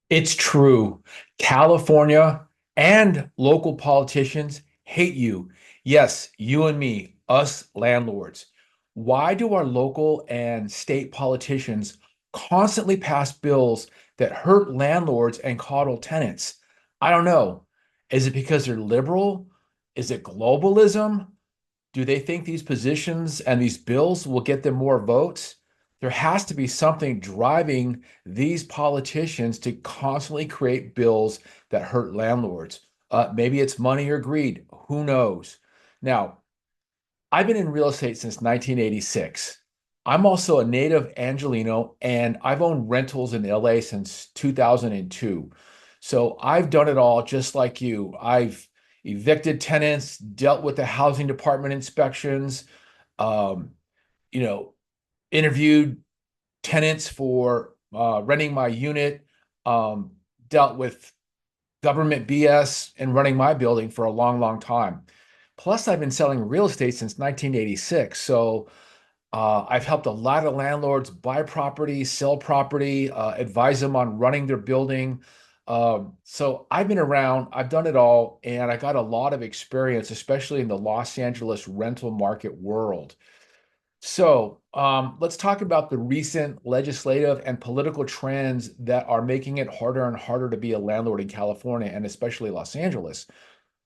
It's true. California and local politicians hate you. Yes, you and me, us landlords. Why do our local and state politicians constantly pass bills that hurt landlords and coddle tenants? I don't know. Is it because they're liberal? Is it globalism? Do they think these positions and these bills will get them more votes? There has to be something driving these politicians to constantly create bills that hurt landlords. Maybe it's money or greed. Who knows? Now, I've been in real estate since 1986. I'm also a native Angelino, and I've owned rentals in LA since 2002. So I've done it all just like you. I've evicted tenants, dealt with the housing department inspections, um, you know, interviewed tenants for renting my unit, um, dealt with government BS and running my building for a long, long time. Plus, I've been selling real estate since 1986. So I've helped a lot of landlords buy property, sell property, advise them on running their building. So I've been around, I've done it all, and I got a lot of experience, especially in the Los Angeles rental market world. So let's talk about the recent legislative and political trends that are making it harder and harder to be a landlord in California and especially Los Angeles.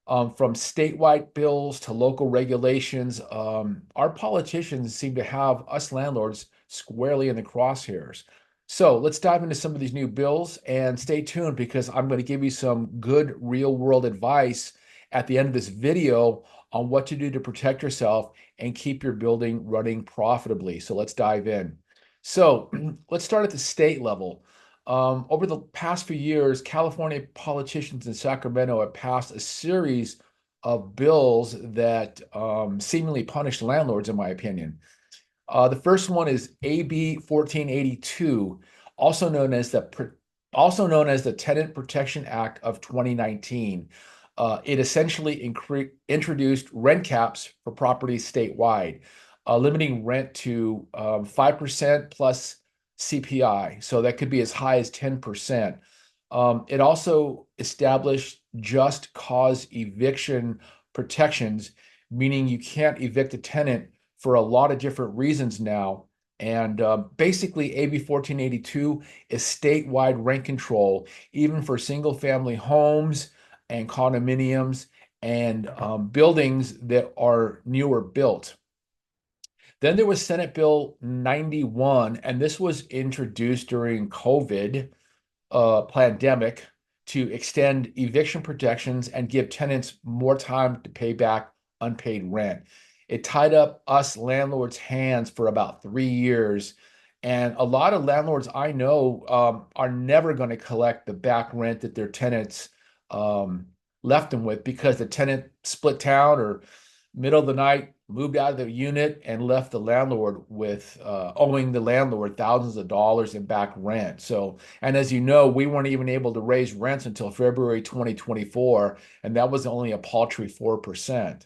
From statewide bills to local regulations, our politicians seem to have us landlords squarely in the crosshairs. So let's dive into some of these new bills and stay tuned because I'm going to give you some good real world advice at the end of this video on what to do to protect yourself and keep your building running profitably. So let's dive in. So let's start at the state level. Over the past few years, California politicians in Sacramento have passed a series of bills that seemingly punish landlords, in my opinion. The first one is AB 1482, also known as the Tenant Protection Act of 2019. It essentially introduced rent caps for properties statewide, limiting rent to 5% plus CPI. So that could be as high as 10%. It also established just cause eviction protections, meaning you can't evict a tenant for a lot of different reasons now. And basically, AB 1482 is statewide rent control, even for single family homes and condominiums and buildings that are newer built. Then there was Senate Bill 91, and this was introduced during COVID pandemic to extend eviction protections and give tenants more time to pay back unpaid rent. It tied up us landlords' hands for about 3 years. And a lot of landlords I know are never going to collect the back rent that their tenants um, left them with because the tenant split town or middle of the night moved out of the unit and left the landlord with owing the landlord thousands of dollars in back rent. So, and as you know, we weren't even able to raise rents until February 2024, and that was only a paltry 4%.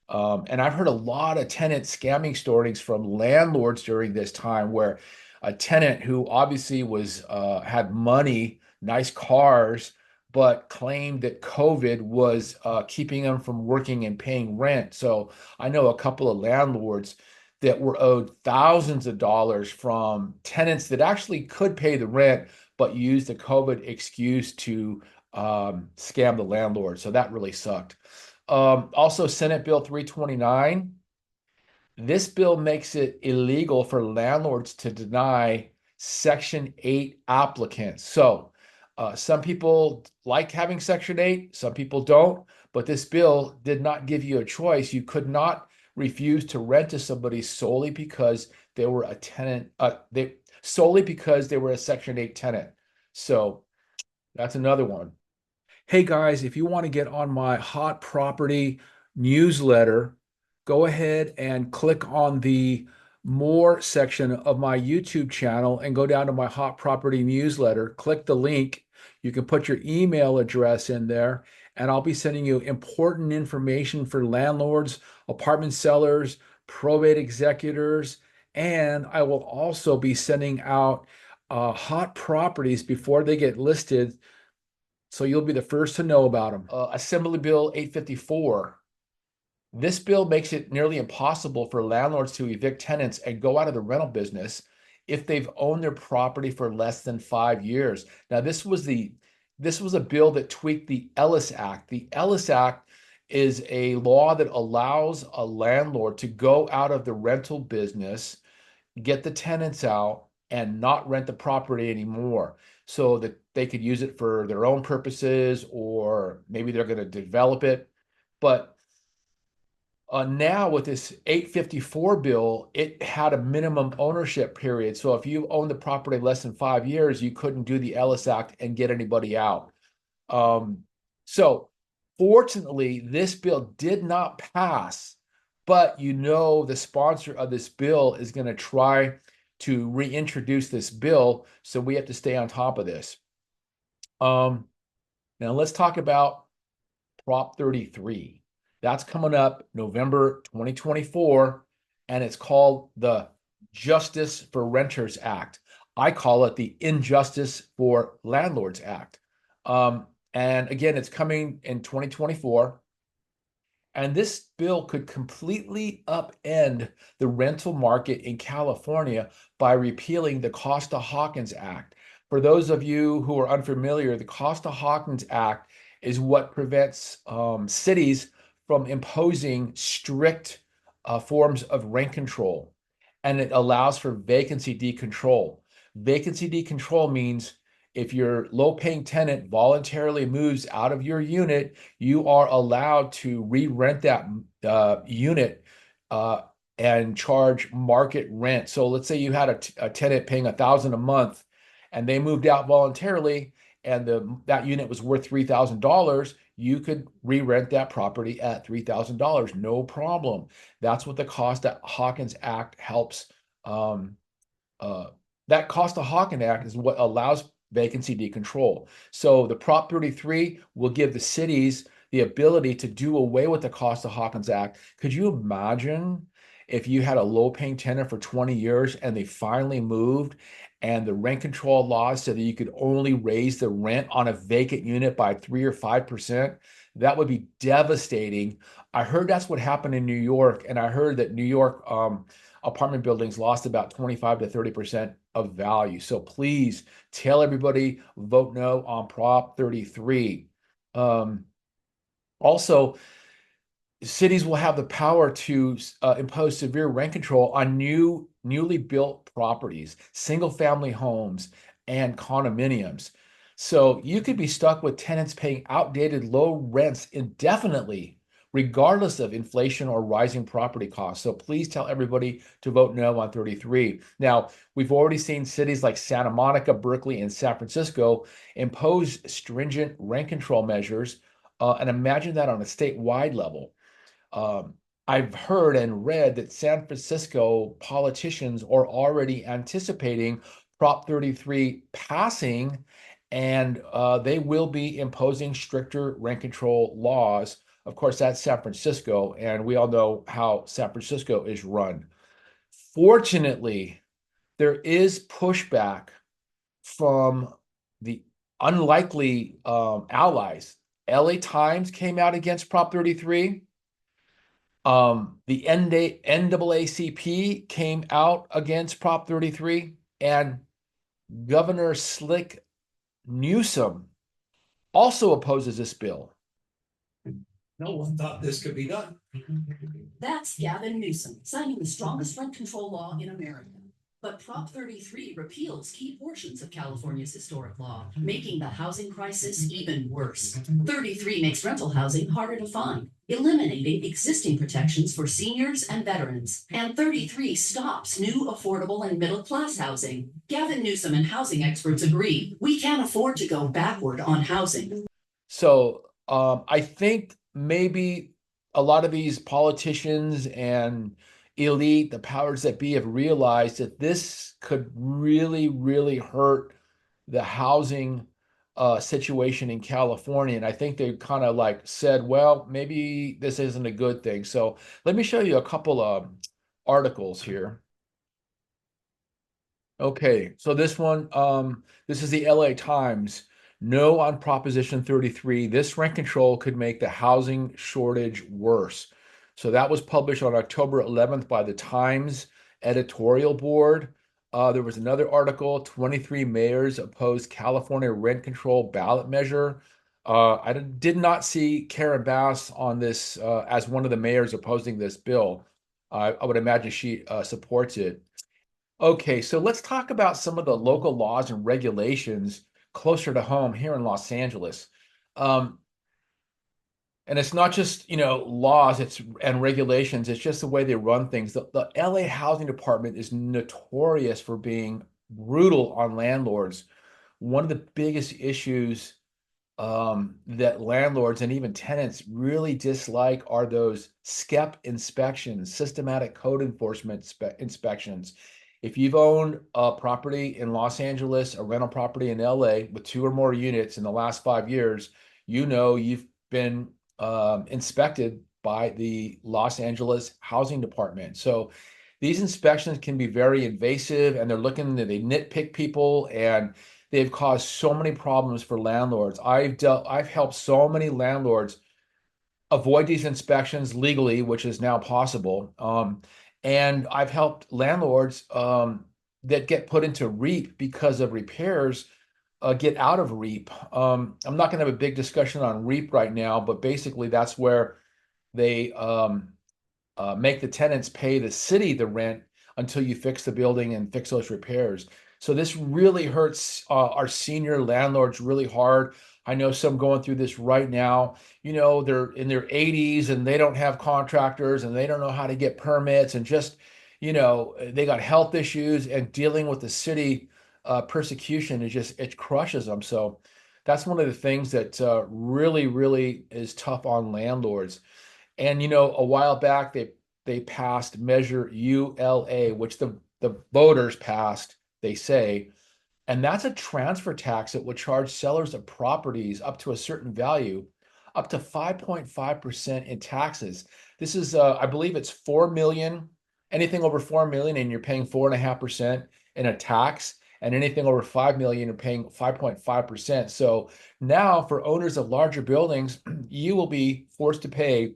And I've heard a lot of tenant scamming stories from landlords during this time where a tenant who obviously was had money, nice cars, but claimed that COVID was keeping them from working and paying rent. So I know a couple of landlords that were owed thousands of dollars from tenants that actually could pay the rent, but used the COVID excuse to scam the landlord. So that really sucked. Also, Senate Bill 329. This bill makes it illegal for landlords to deny Section 8 applicants. So, some people like having Section 8, some people don't, but this bill did not give you a choice. You could not refuse to rent to somebody solely because they were a tenant, solely because they were a Section 8 tenant. So, that's another one. Hey guys, if you want to get on my hot property newsletter, go ahead and click on the more section of my YouTube channel and go down to my hot property newsletter. Click the link. You can put your email address in there, and I'll be sending you important information for landlords, apartment sellers, probate executors, and I will also be sending out hot properties before they get listed, so you'll be the first to know about them. Assembly Bill 854. This bill makes it nearly impossible for landlords to evict tenants and go out of the rental business if they've owned their property for less than 5 years. Now, this was a bill that tweaked the Ellis Act. The Ellis Act is a law that allows a landlord to go out of the rental business, get the tenants out, and not rent the property anymore so that they could use it for their own purposes, or maybe they're going to develop it. But now with this 854 bill, it had a minimum ownership period. So if you owned the property less than 5 years, you couldn't do the Ellis Act and get anybody out. So fortunately, this bill did not pass, but the sponsor of this bill is going to try to reintroduce this bill. So we have to stay on top of this. Now let's talk about Prop 33. That's coming up November 2024, and it's called the Justice for Renters Act. I call it the Injustice for Landlords Act. And again, it's coming in 2024. And this bill could completely upend the rental market in California by repealing the Costa-Hawkins Act. For those of you who are unfamiliar, the Costa-Hawkins Act is what prevents cities from imposing strict forms of rent control, and it allows for vacancy decontrol. Vacancy decontrol means if your low-paying tenant voluntarily moves out of your unit, you are allowed to re-rent that unit and charge market rent. So let's say you had a tenant paying $1,000 a month, and they moved out voluntarily, and that unit was worth $3,000. You could re-rent that property at $3,000, no problem. That's what the Costa-Hawkins Act helps. That Costa-Hawkins Act is what allows vacancy decontrol. So the Prop 33 will give the cities the ability to do away with the Costa-Hawkins Act. Could you imagine if you had a low-paying tenant for 20 years and they finally moved, and the rent control laws said that you could only raise the rent on a vacant unit by 3 or 5%? That would be devastating. I heard that's what happened in New York, and I heard that New York apartment buildings lost about 25 to 30% of value. So please tell everybody, vote no on Prop 33. Also, cities will have the power to impose severe rent control on newly built properties, single-family homes, and condominiums. So you could be stuck with tenants paying outdated low rents indefinitely, regardless of inflation or rising property costs. So please tell everybody to vote no on 33. Now, we've already seen cities like Santa Monica, Berkeley, and San Francisco impose stringent rent control measures, and imagine that on a statewide level. I've heard and read that San Francisco politicians are already anticipating Prop 33 passing, and they will be imposing stricter rent control laws. Of course, that's San Francisco, and we all know how San Francisco is run. Fortunately, there is pushback from the unlikely allies. LA Times came out against Prop 33. The NAACP came out against Prop 33, and Governor Slick Newsom also opposes this bill. No one thought this could be done. That's Gavin Newsom signing the strongest rent control law in America. But Prop 33 repeals key portions of California's historic law, making the housing crisis even worse. 33 makes rental housing harder to find, eliminating existing protections for seniors and veterans. And 33 stops new affordable and middle-class housing. Gavin Newsom and housing experts agree we can't afford to go backward on housing. So I think maybe a lot of these politicians and elite, the powers that be, have realized that this could really, really hurt the housing situation in California. And I think they kind of like said, well, maybe this isn't a good thing. So let me show you a couple of articles here. Okay, so this one, this is the LA Times. No on Proposition 33. This rent control could make the housing shortage worse. So that was published on October 11th by the Times editorial board. There was another article, 23 mayors oppose California rent control ballot measure. I did not see Karen Bass on this as one of the mayors opposing this bill. I would imagine she supports it. Okay, so let's talk about some of the local laws and regulations closer to home here in Los Angeles. Um, and it's not just, laws, it's and regulations, it's just the way they run things. The LA Housing Department is notorious for being brutal on landlords. One of the biggest issues that landlords and even tenants really dislike are those SCEP inspections, systematic code enforcement inspections. If you've owned a property in Los Angeles, a rental property in LA with two or more units in the last 5 years, you know you've been inspected by the Los Angeles Housing Department. So these inspections can be very invasive and they nitpick people and they've caused so many problems for landlords. I've helped so many landlords avoid these inspections legally, which is now possible. And I've helped landlords that get put into REAP because of repairs get out of REAP. I'm not going to have a big discussion on REAP right now, but basically that's where they make the tenants pay the city the rent until you fix the building and fix those repairs. So this really hurts our senior landlords really hard. I know some going through this right now. They're in their 80s and they don't have contractors and they don't know how to get permits and just, they got health issues and dealing with the city persecution it crushes them. So that's one of the things that really, really is tough on landlords. And a while back they passed Measure ULA, which the voters passed, they say, and that's a transfer tax that would charge sellers of properties up to a certain value, up to 5.5% in taxes. This is, I believe it's 4 million, anything over 4 million, and you're paying 4.5% in a tax, and anything over 5 million, you're paying 5.5%. So now for owners of larger buildings, you will be forced to pay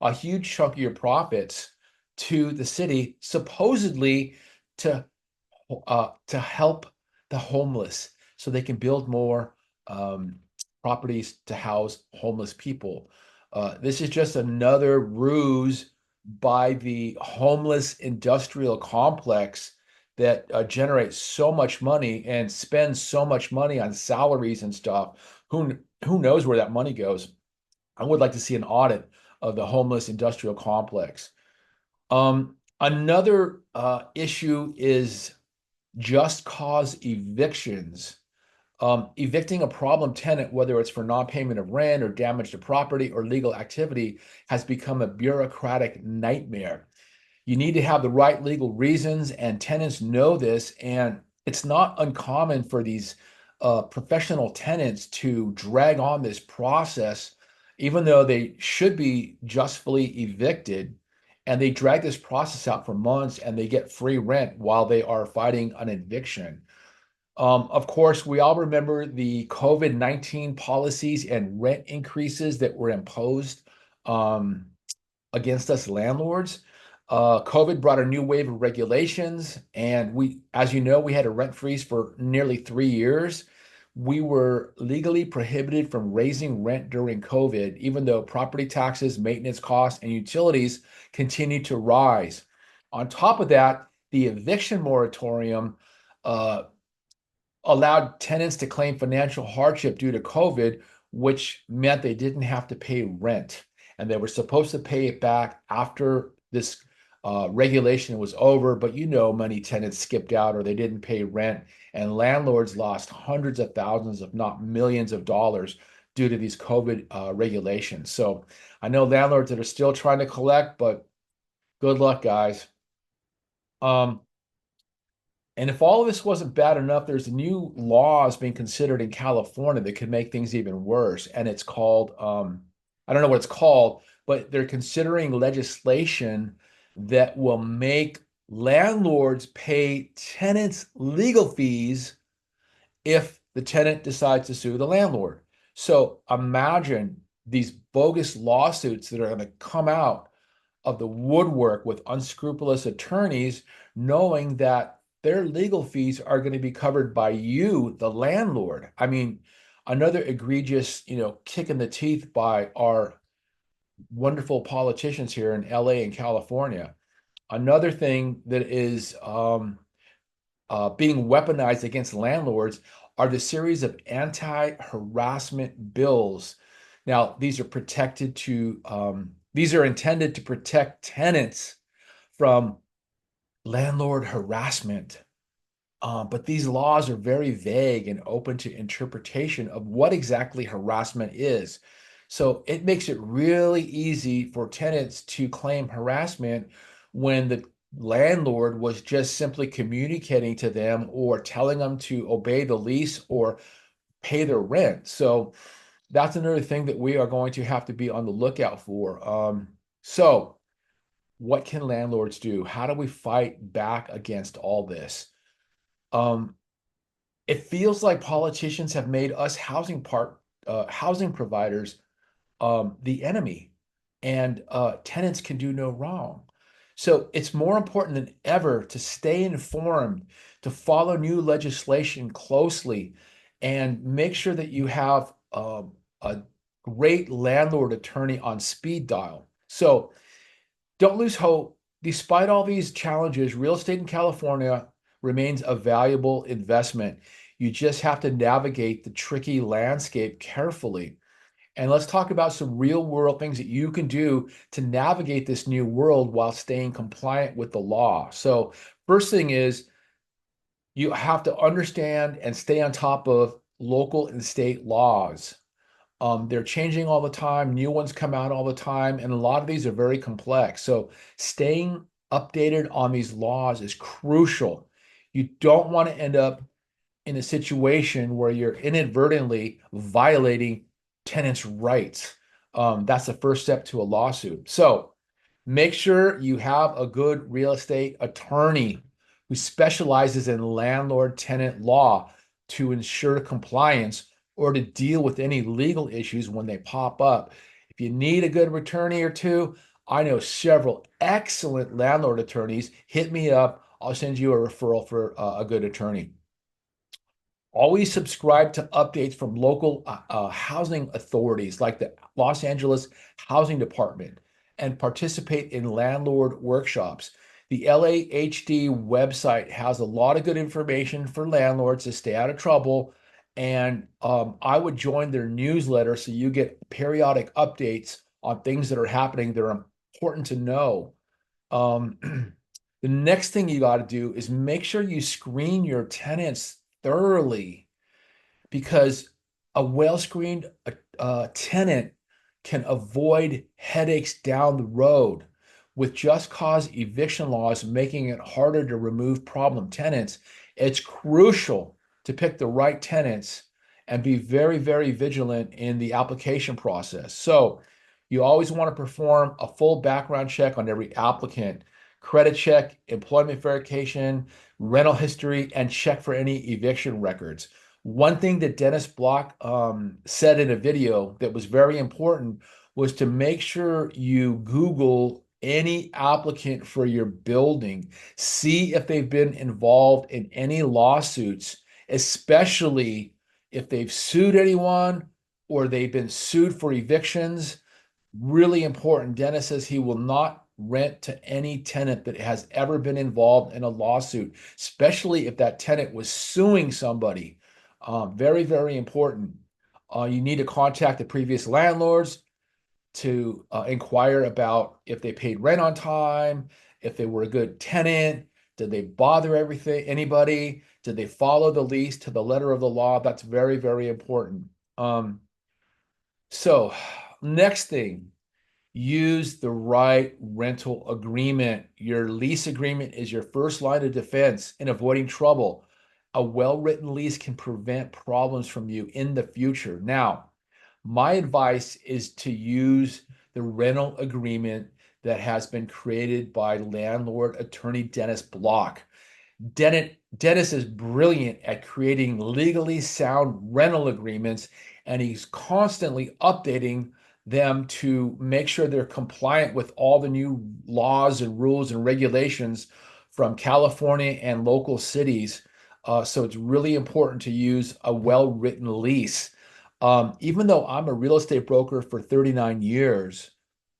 a huge chunk of your profits to the city, supposedly to help the homeless, so they can build more properties to house homeless people. This is just another ruse by the homeless industrial complex that generates so much money and spends so much money on salaries and stuff. Who knows where that money goes? I would like to see an audit of the homeless industrial complex. Another issue is just cause evictions. Evicting a problem tenant, whether it's for non-payment of rent or damage to property or legal activity, has become a bureaucratic nightmare. You need to have the right legal reasons, and tenants know this. And it's not uncommon for these professional tenants to drag on this process, even though they should be justly evicted. And they drag this process out for months and they get free rent while they are fighting an eviction. Of course, we all remember the COVID-19 policies and rent increases that were imposed um, against us landlords. COVID brought a new wave of regulations, and as you know, we had a rent freeze for nearly 3 years. We were legally prohibited from raising rent during COVID, even though property taxes, maintenance costs, and utilities continued to rise. On top of that, the eviction moratorium uh, allowed tenants to claim financial hardship due to COVID, which meant they didn't have to pay rent. And they were supposed to pay it back after this regulation was over. But many tenants skipped out or they didn't pay rent, and landlords lost hundreds of thousands, if not millions of dollars due to these COVID regulations. So I know landlords that are still trying to collect, but good luck, guys. Um, and if all of this wasn't bad enough, there's new laws being considered in California that could make things even worse. And it's called, I don't know what it's called, but they're considering legislation that will make landlords pay tenants legal fees if the tenant decides to sue the landlord. So imagine these bogus lawsuits that are going to come out of the woodwork with unscrupulous attorneys, knowing that their legal fees are going to be covered by you, the landlord. I mean, another egregious, kick in the teeth by our wonderful politicians here in LA and California. Another thing that is being weaponized against landlords are the series of anti-harassment bills. Now, these are intended to protect tenants from landlord harassment. But these laws are very vague and open to interpretation of what exactly harassment is. So it makes it really easy for tenants to claim harassment when the landlord was just simply communicating to them or telling them to obey the lease or pay their rent. So that's another thing that we are going to have to be on the lookout for. So what can landlords do? How do we fight back against all this? Um, it feels like politicians have made us housing providers the enemy, and tenants can do no wrong. So it's more important than ever to stay informed, to follow new legislation closely, and make sure that you have a great landlord attorney on speed dial. So don't lose hope. Despite all these challenges, real estate in California remains a valuable investment. You just have to navigate the tricky landscape carefully. And let's talk about some real world things that you can do to navigate this new world while staying compliant with the law. So, first thing is you have to understand and stay on top of local and state laws. They're changing all the time, new ones come out all the time, and a lot of these are very complex. So, staying updated on these laws is crucial. You don't want to end up in a situation where you're inadvertently violating tenants' rights. That's the first step to a lawsuit. So make sure you have a good real estate attorney who specializes in landlord tenant law to ensure compliance or to deal with any legal issues when they pop up. If you need a good attorney or two, I know several excellent landlord attorneys. Hit me up. I'll send you a referral for a good attorney. Always subscribe to updates from local housing authorities like the Los Angeles Housing Department and participate in landlord workshops. The LAHD website has a lot of good information for landlords to stay out of trouble. And I would join their newsletter so you get periodic updates on things that are happening that are important to know. Um, the next thing you got to do is make sure you screen your tenants thoroughly because a well-screened tenant can avoid headaches down the road. With just cause eviction laws making it harder to remove problem tenants, it's crucial to pick the right tenants and be very, very vigilant in the application process. So you always want to perform a full background check on every applicant, credit check, employment verification, rental history, and check for any eviction records. One thing that Dennis Block said in a video that was very important was to make sure you Google any applicant for your building. See if they've been involved in any lawsuits, especially if they've sued anyone or they've been sued for evictions. Really important. Dennis says he will not rent to any tenant that has ever been involved in a lawsuit, especially if that tenant was suing somebody. Very, very important. You need to contact the previous landlords to inquire about if they paid rent on time, if they were a good tenant, did they bother anybody, did they follow the lease to the letter of the law? That's very, very important. So next thing, use the right rental agreement. Your lease agreement is your first line of defense in avoiding trouble. A well-written lease can prevent problems from you in the future. Now, my advice is to use the rental agreement that has been created by landlord attorney Dennis Block. Dennis is brilliant at creating legally sound rental agreements, and he's constantly updating them to make sure they're compliant with all the new laws and rules and regulations from California and local cities. So it's really important to use a well-written lease. Even though I'm a real estate broker for 39 years,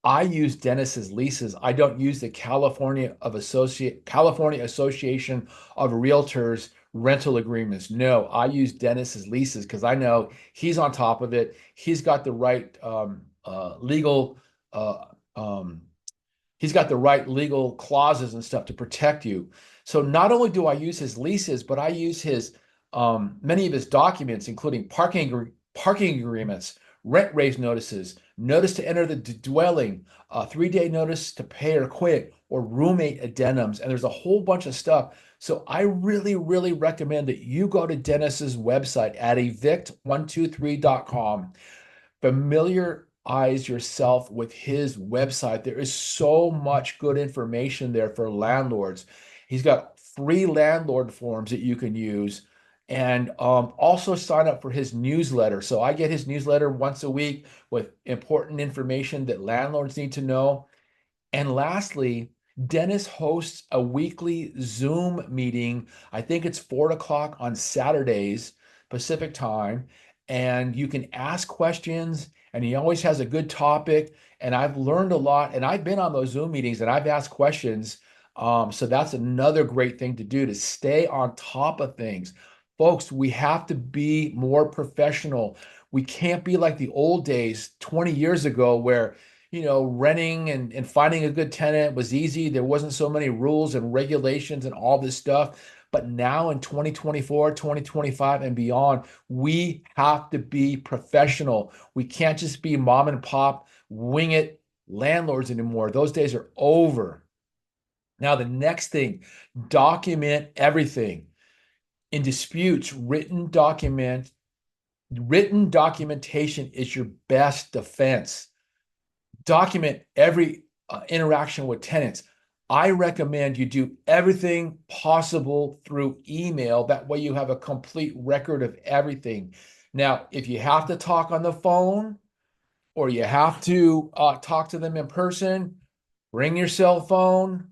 I use Dennis's leases. I don't use the California Association of Realtors rental agreements. No, I use Dennis's leases because I know he's on top of it. He's got the right legal uh, um, he's got the right legal clauses and stuff to protect you. So not only do I use his leases, but I use his many of his documents, including parking agreements, rent raise notices, notice to enter the dwelling, 3-day notice to pay or quit, or roommate addendums, and there's a whole bunch of stuff. So I really, really recommend that you go to Dennis's website at evict123.com. Familiarize yourself with his website. There is so much good information there for landlords. He's got free landlord forms that you can use, and also sign up for his newsletter. So I get his newsletter once a week with important information that landlords need to know. And lastly, Dennis hosts a weekly Zoom meeting. I think it's 4 o'clock on Saturdays, Pacific time. And you can ask questions, and he always has a good topic. And I've learned a lot, and I've been on those Zoom meetings and I've asked questions. So that's another great thing to do to stay on top of things. Folks, we have to be more professional. We can't be like the old days 20 years ago where renting and finding a good tenant was easy. There wasn't so many rules and regulations and all this stuff. But now in 2024, 2025 and beyond, we have to be professional. We can't just be mom and pop, wing it landlords anymore. Those days are over. Now, the next thing, document everything. In disputes, written documentation is your best defense. Document every interaction with tenants. I recommend you do everything possible through email. That way you have a complete record of everything. Now, if you have to talk on the phone or you have to talk to them in person, bring your cell phone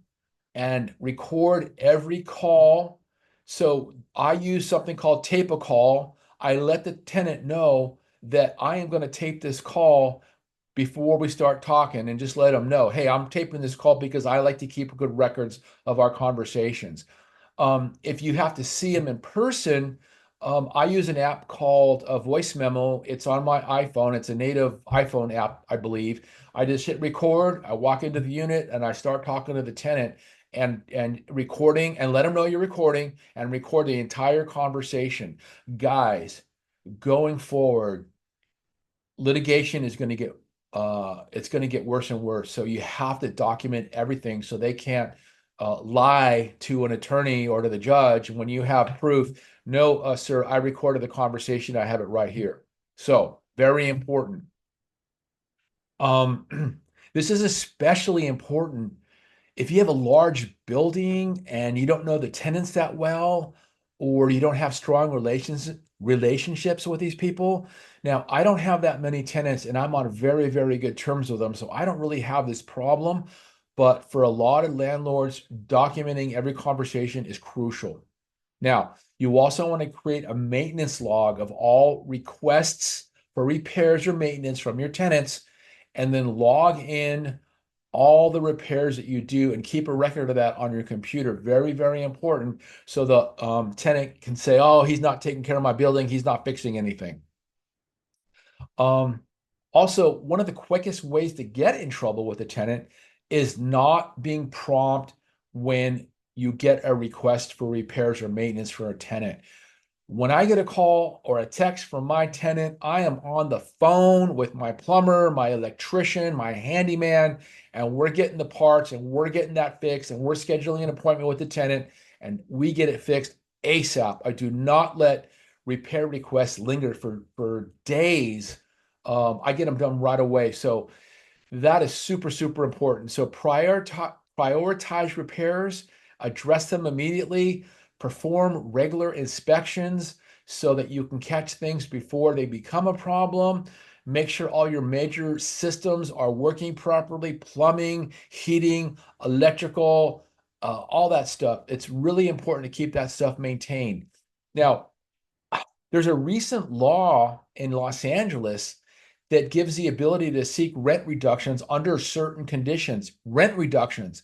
and record every call. So I use something called tape a call. I let the tenant know that I am going to tape this call before we start talking, and just let them know, hey, I'm taping this call because I like to keep good records of our conversations. If you have to see them in person, I use an app called a Voice Memo. It's on my iPhone. It's a native iPhone app, I believe. I just hit record, I walk into the unit, and I start talking to the tenant and recording, and let them know you're recording, and record the entire conversation. Guys, going forward, litigation is going to get it's going to get worse and worse. So you have to document everything so they can't lie to an attorney or to the judge when you have proof. No, sir, I recorded the conversation. I have it right here. So very important. This is especially important if you have a large building and you don't know the tenants that well, or you don't have strong relationships with these people. Now, I don't have that many tenants and I'm on very, very good terms with them. So I don't really have this problem. But for a lot of landlords, documenting every conversation is crucial. Now, you also want to create a maintenance log of all requests for repairs or maintenance from your tenants, and then log in all the repairs that you do and keep a record of that on your computer. Very, very important. So the tenant can say, oh, he's not taking care of my building. He's not fixing anything. Also, one of the quickest ways to get in trouble with a tenant is not being prompt when you get a request for repairs or maintenance for a tenant. When I get a call or a text from my tenant, I am on the phone with my plumber, my electrician, my handyman, and we're getting the parts and we're getting that fixed and we're scheduling an appointment with the tenant and we get it fixed ASAP. I do not let repair requests linger for days. I get them done right away. So That is super, super important. So prioritize repairs, address them immediately, perform regular inspections so that you can catch things before they become a problem. Make sure all your major systems are working properly, plumbing, heating, electrical, all that stuff. It's really important to keep that stuff maintained. Now, there's a recent law in Los Angeles that gives the ability to seek rent reductions under certain conditions. Rent reductions.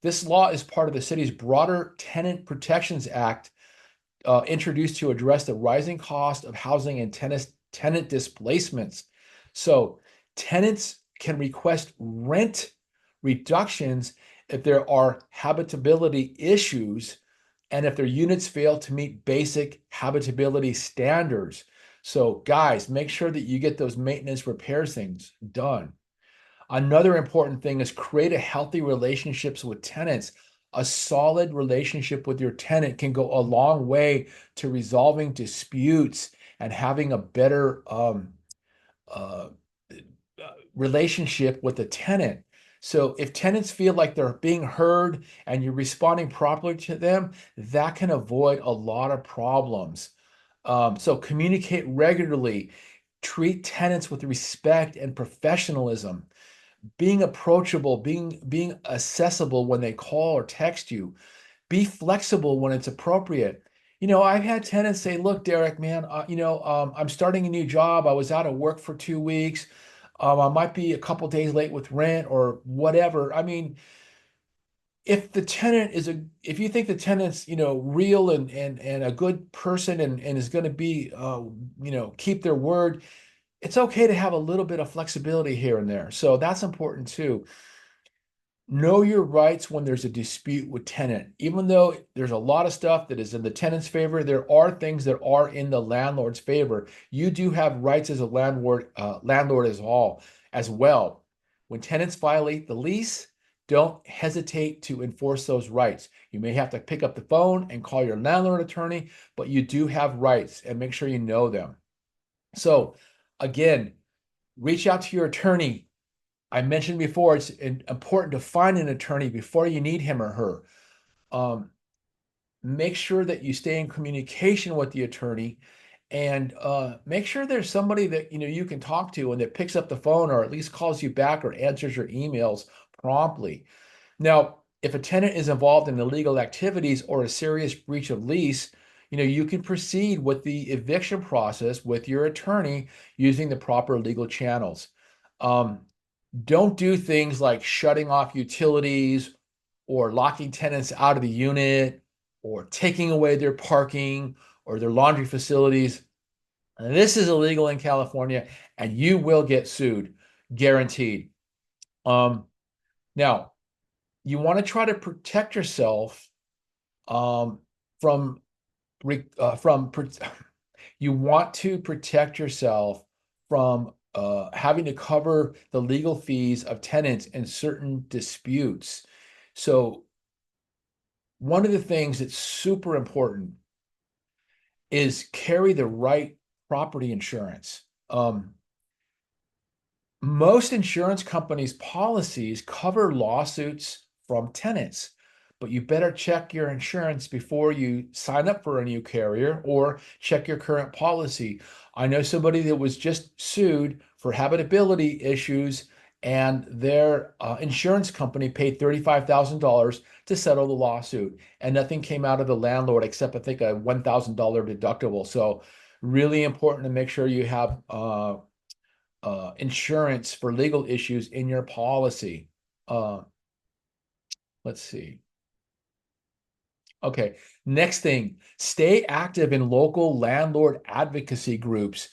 This law is part of the city's broader Tenant Protections Act, introduced to address the rising cost of housing and tenant displacements. So tenants can request rent reductions if there are habitability issues and if their units fail to meet basic habitability standards. So guys, make sure that you get those maintenance repairs things done. Another important thing is create a healthy relationships with tenants. A solid relationship with your tenant can go a long way to resolving disputes and having a better uh, relationship with the tenant. So if tenants feel like they're being heard and you're responding properly to them, that can avoid a lot of problems. So communicate regularly, treat tenants with respect and professionalism, being approachable, being accessible when they call or text you. Be flexible when it's appropriate. I've had tenants say, "Look, Derek, man, I'm starting a new job. I was out of work for 2 weeks. I might be a couple days late with rent or whatever." I mean, if you think the tenant's, real and a good person and is going to be, keep their word, it's okay to have a little bit of flexibility here and there. So that's important too. Know your rights when there's a dispute with tenant. Even though there's a lot of stuff that is in the tenant's favor, there are things that are in the landlord's favor. You do have rights as a landlord as well. When tenants violate the lease, don't hesitate to enforce those rights. You may have to pick up the phone and call your landlord attorney, but you do have rights and make sure you know them. So again, reach out to your attorney. I mentioned before, it's important to find an attorney before you need him or her. Make sure that you stay in communication with the attorney and make sure there's somebody that you can talk to and that picks up the phone or at least calls you back or answers your emails promptly. Now, if a tenant is involved in illegal activities or a serious breach of lease, you can proceed with the eviction process with your attorney using the proper legal channels. Um, don't do things like shutting off utilities or locking tenants out of the unit or taking away their parking or their laundry facilities. And this is illegal in California and you will get sued, guaranteed. Now, you want to try to protect yourself from you want to protect yourself from having to cover the legal fees of tenants in certain disputes. So one of the things that's super important is carry the right property insurance. Most insurance companies' policies cover lawsuits from tenants, but you better check your insurance before you sign up for a new carrier or check your current policy. I know somebody that was just sued for habitability issues, and their insurance company paid $35,000 to settle the lawsuit, and nothing came out of the landlord except I think a $1,000 deductible. So, really important to make sure you have insurance for legal issues in your policy. Let's see. Okay, next thing, stay active in local landlord advocacy groups.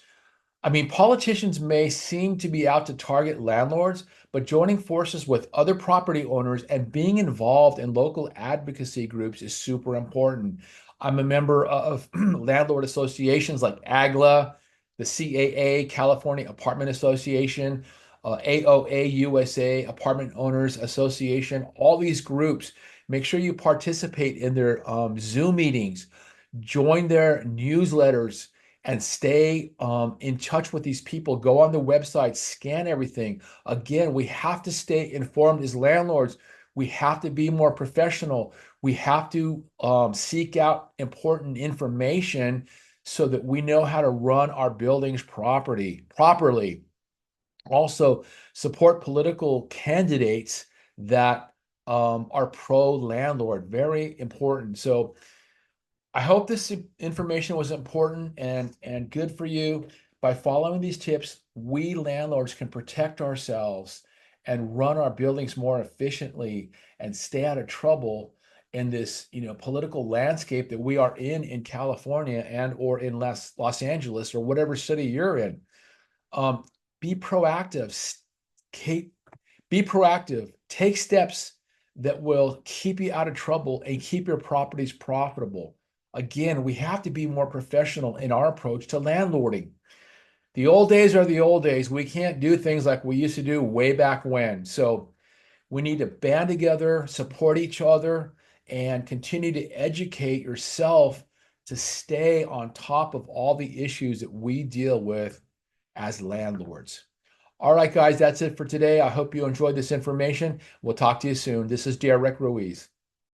I mean, politicians may seem to be out to target landlords, but joining forces with other property owners and being involved in local advocacy groups is super important. I'm a member of landlord associations like AGLA, the CAA, California Apartment Association, AOA USA, Apartment Owners Association, all these groups. Make sure you participate in their Zoom meetings, join their newsletters, and stay in touch with these people. Go on the website, scan everything. Again, we have to stay informed as landlords. We have to be more professional. We have to seek out important information so that we know how to run our buildings properly. Also, support political candidates that are pro landlord. Very important. So I hope this information was important and good for you. By following these tips, we landlords can protect ourselves and run our buildings more efficiently and stay out of trouble in this, political landscape that we are in California and or in Los Angeles or whatever city you're in. Um, be proactive. Kate, be proactive. Take steps that will keep you out of trouble and keep your properties profitable. Again, we have to be more professional in our approach to landlording. The old days are the old days. We can't do things like we used to do way back when. So we need to band together, support each other, and continue to educate yourself to stay on top of all the issues that we deal with as landlords. All right, guys, that's it for today. I hope you enjoyed this information. We'll talk to you soon. This is Derek Ruiz.